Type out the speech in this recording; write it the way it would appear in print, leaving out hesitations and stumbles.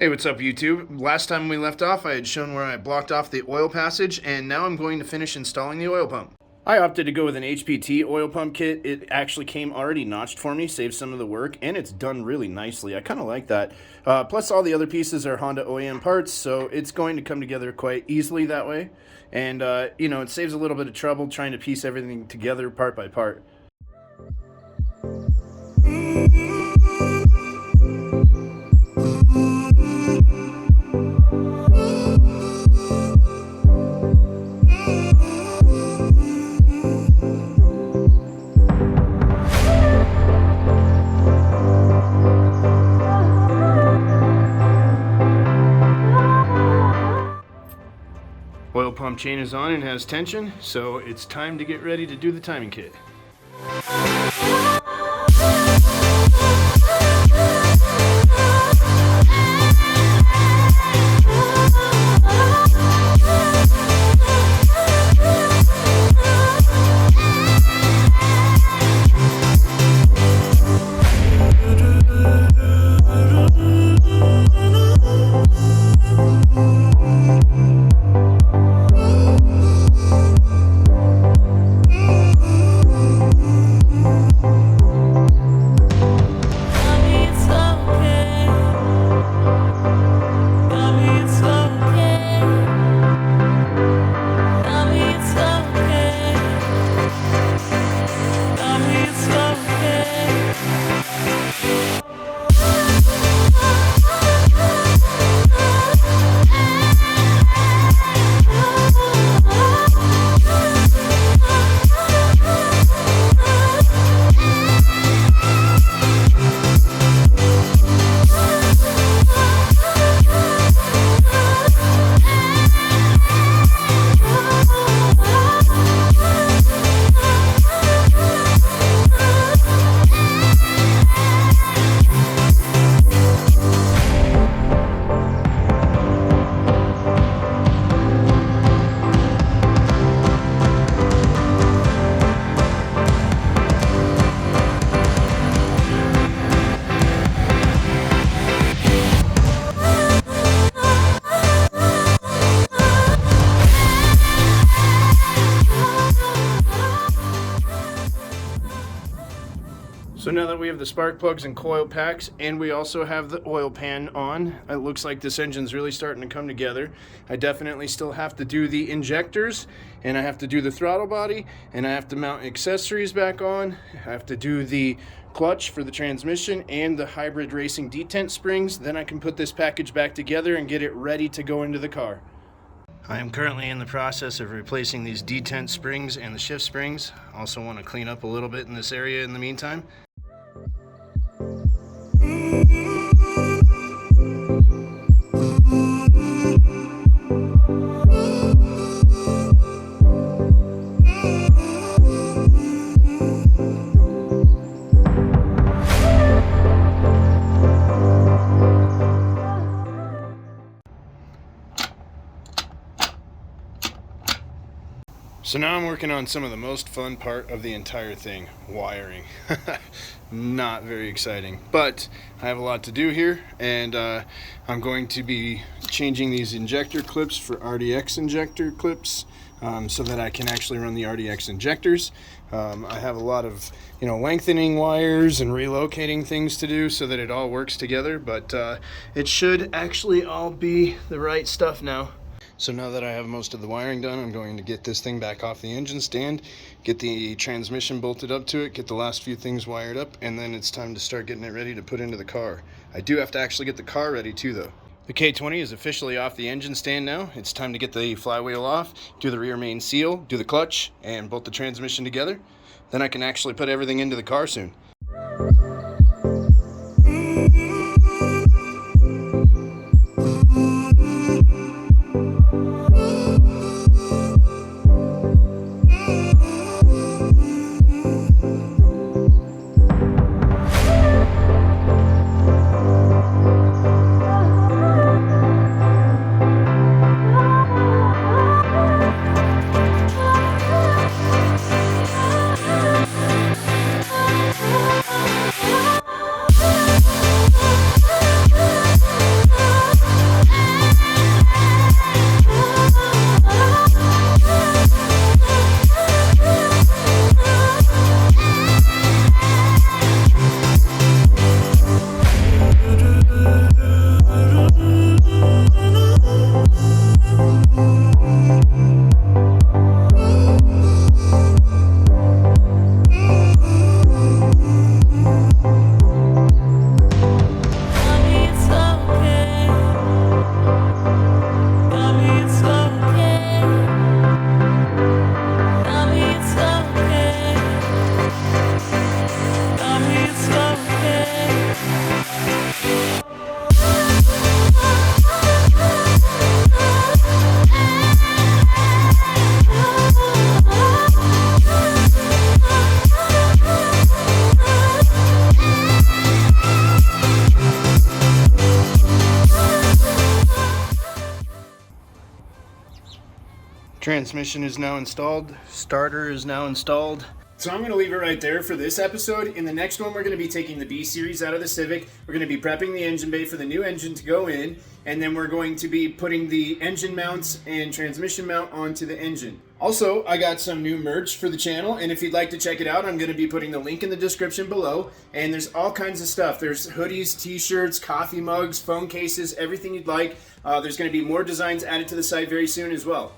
Hey, what's up YouTube? Last time we left off, I had shown where I blocked off the oil passage, and now I'm going to finish installing the oil pump. I opted to go with an HPT oil pump kit. It actually came already notched for me, saved some of the work, and it's done really nicely. I kind of like that. Plus all the other pieces are Honda OEM parts, so it's going to come together quite easily that way. And, it saves a little bit of trouble trying to piece everything together part by part. Oil pump chain is on and has tension, so it's time to get ready to do the timing kit. So now that we have the spark plugs and coil packs, and we also have the oil pan on, it looks like this engine's really starting to come together. I definitely still have to do the injectors, and I have to do the throttle body, and I have to mount accessories back on. I have to do the clutch for the transmission and the hybrid racing detent springs. Then I can put this package back together and get it ready to go into the car. I am currently in the process of replacing these detent springs and the shift springs. I also want to clean up a little bit in this area in the meantime. So now I'm working on some of the most fun part of the entire thing, wiring. Not very exciting, but I have a lot to do here, and I'm going to be changing these injector clips for RDX injector clips so that I can actually run the RDX injectors. I have a lot of lengthening wires and relocating things to do so that it all works together, but it should actually all be the right stuff now. So now that I have most of the wiring done, I'm going to get this thing back off the engine stand, get the transmission bolted up to it, get the last few things wired up, and then it's time to start getting it ready to put into the car. I do have to actually get the car ready too though. The K20 is officially off the engine stand now. It's time to get the flywheel off, do the rear main seal, do the clutch, and bolt the transmission together. Then I can actually put everything into the car soon. Transmission is now installed. Starter is now installed. So I'm going to leave it right there for this episode. In the next one, we're going to be taking the B series out of the Civic. We're going to be prepping the engine bay for the new engine to go in, and then we're going to be putting the engine mounts and transmission mount onto the engine. Also, I got some new merch for the channel, and if you'd like to check it out, I'm going to be putting the link in the description below. And there's all kinds of stuff. There's hoodies, t-shirts, coffee mugs, phone cases, everything you'd like. There's going to be more designs added to the site very soon as well.